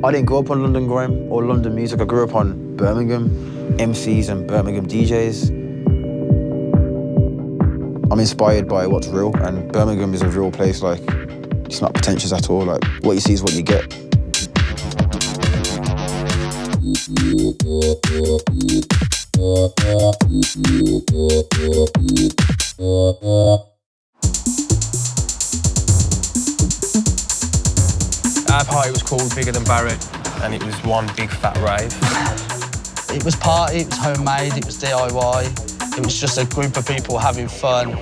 I didn't grow up on London grime or London music. I grew up on Birmingham MCs and Birmingham DJs. I'm inspired by what's real, and Birmingham is a real place. Like, it's not pretentious at all. Like, what you see is what you get. Our party was called Bigger Than Barrett, and it was one big fat rave. It was party, it was homemade, it was DIY. It was just a group of people having fun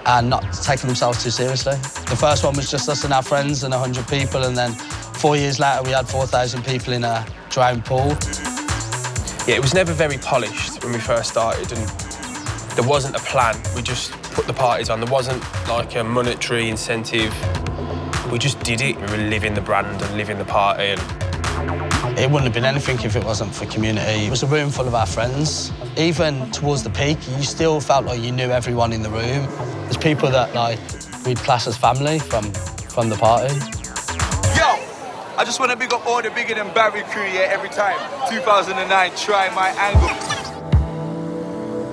and not taking themselves too seriously. The first one was just us and our friends and 100 people, and then 4 years later we had 4,000 people in a drowned pool. Yeah, it was never very polished when we first started, and there wasn't a plan. We just put the parties on. There wasn't like a monetary incentive. We just did it. We were living the brand and living the party. And it wouldn't have been anything if it wasn't for community. It was a room full of our friends. Even towards the peak, you still felt like you knew everyone in the room. There's people that like we'd class as family from the party. Yo, I just want to big up all the Bigger Than Barry crew, yeah, every time. 2009, try my angle.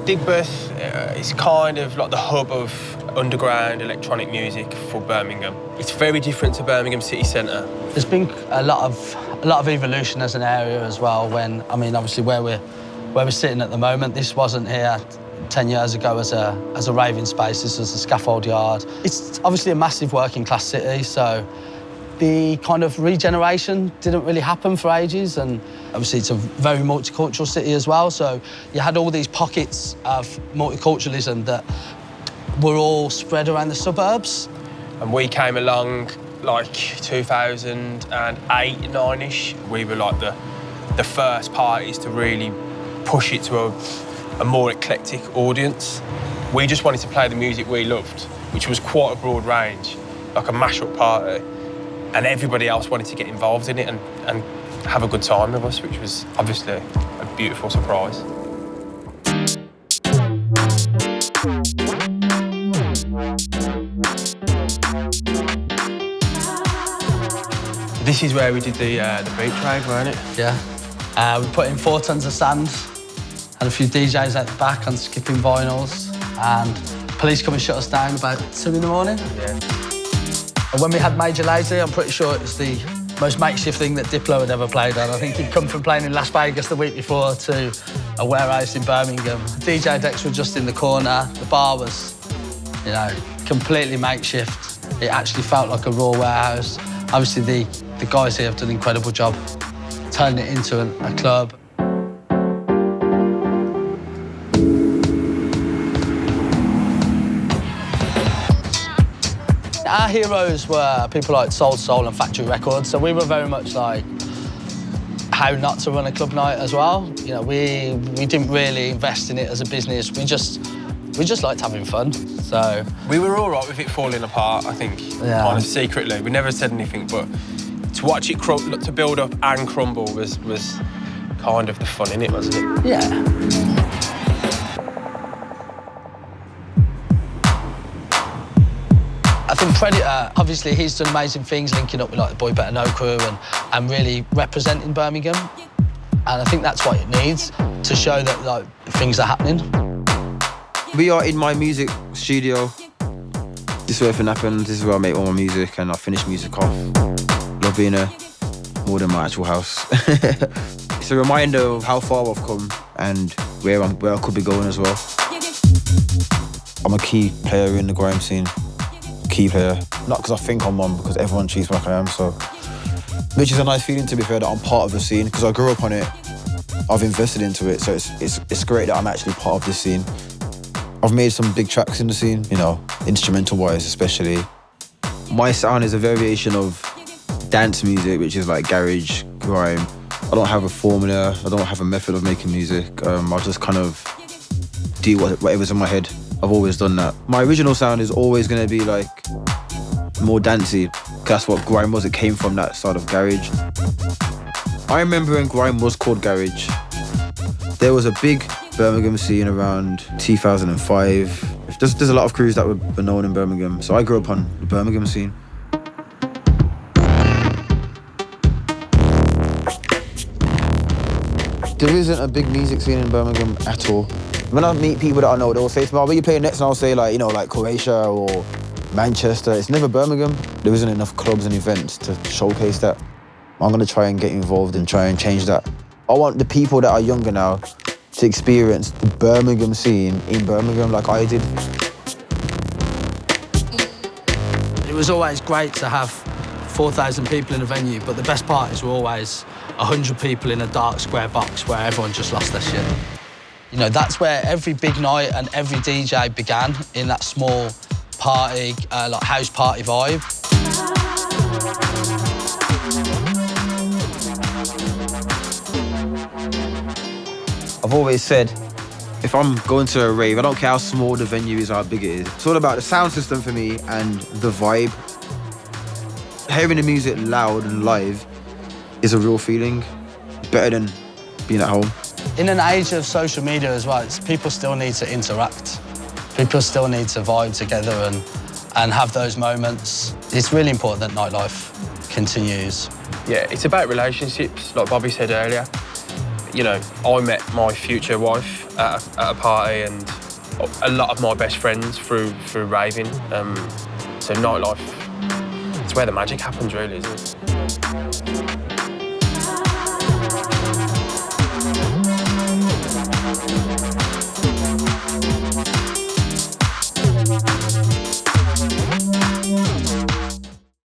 Digbeth is kind of like the hub of underground electronic music for Birmingham. It's very different to Birmingham city centre. There's been a lot of evolution as an area as well. When I mean, obviously where we're sitting at the moment, this wasn't here 10 years ago as a raving space. This was a scaffold yard. It's obviously a massive working class city, so the kind of regeneration didn't really happen for ages, and obviously it's a very multicultural city as well, so you had all these pockets of multiculturalism that were all spread around the suburbs. And we came along like 2008, 9-ish. We were like the first parties to really push it to a more eclectic audience. We just wanted to play the music we loved, which was quite a broad range, like a mash-up party. And everybody else wanted to get involved in it and have a good time with us, which was obviously a beautiful surprise. This is where we did the beach rave, weren't it? Yeah. We put in 4 tons of sand, had a few DJs out the back on skipping vinyls, and police come and shut us down about 2 in the morning. Yeah. And when we had Major Lazy, I'm pretty sure it was the most makeshift thing that Diplo had ever played on. I think he'd come from playing in Las Vegas the week before to a warehouse in Birmingham. DJ decks were just in the corner. The bar was, you know, completely makeshift. It actually felt like a raw warehouse. Obviously, the guys here have done an incredible job turning it into a club. Our heroes were people like Soul and Factory Records, so we were very much like how not to run a club night as well. You know, we didn't really invest in it as a business. We just liked having fun. So we were all right with it falling apart, I think, kind of secretly. We never said anything, but to watch it to build up and crumble was kind of the fun in it, wasn't it? Yeah. I think Preditah, obviously he's done amazing things linking up with like the Boy Better Know crew and really representing Birmingham. And I think that's what it needs to show that like things are happening. We are in my music studio. This is where everything happens. This is where I make all my music and I finish music off. Love being here more than my actual house. It's a reminder of how far I've come and where I could be going as well. I'm a key player in the grime scene. Key player, not because I think I'm one, because everyone treats me like I am, so. Which is a nice feeling, to be fair, that I'm part of the scene, because I grew up on it, I've invested into it, so it's great that I'm actually part of this scene. I've made some big tracks in the scene, you know, instrumental-wise especially. My sound is a variation of dance music, which is like garage, grime. I don't have a formula, I don't have a method of making music. I just kind of do whatever's in my head. I've always done that. My original sound is always going to be like more dancey. That's what grime was. It came from that side of garage. I remember when grime was called garage. There was a big Birmingham scene around 2005. There's a lot of crews that were known in Birmingham. So I grew up on the Birmingham scene. There isn't a big music scene in Birmingham at all. When I meet people that I know, they'll say to me, "Oh, where you playing next?" And I'll say, like, you know, like Croatia or Manchester. It's never Birmingham. There isn't enough clubs and events to showcase that. I'm gonna try and get involved and try and change that. I want the people that are younger now to experience the Birmingham scene in Birmingham like I did. It was always great to have 4,000 people in a venue, but the best parties were always 100 people in a dark square box where everyone just lost their shit. You know, that's where every big night and every DJ began, in that small party, like house party vibe. I've always said, if I'm going to a rave, I don't care how small the venue is or how big it is. It's all about the sound system for me and the vibe. Hearing the music loud and live is a real feeling, better than being at home. In an age of social media as well, people still need to interact. People still need to vibe together and have those moments. It's really important that nightlife continues. Yeah, it's about relationships, like Bobby said earlier. You know, I met my future wife at a party, and a lot of my best friends through raving. So nightlife, it's where the magic happens, really, isn't it?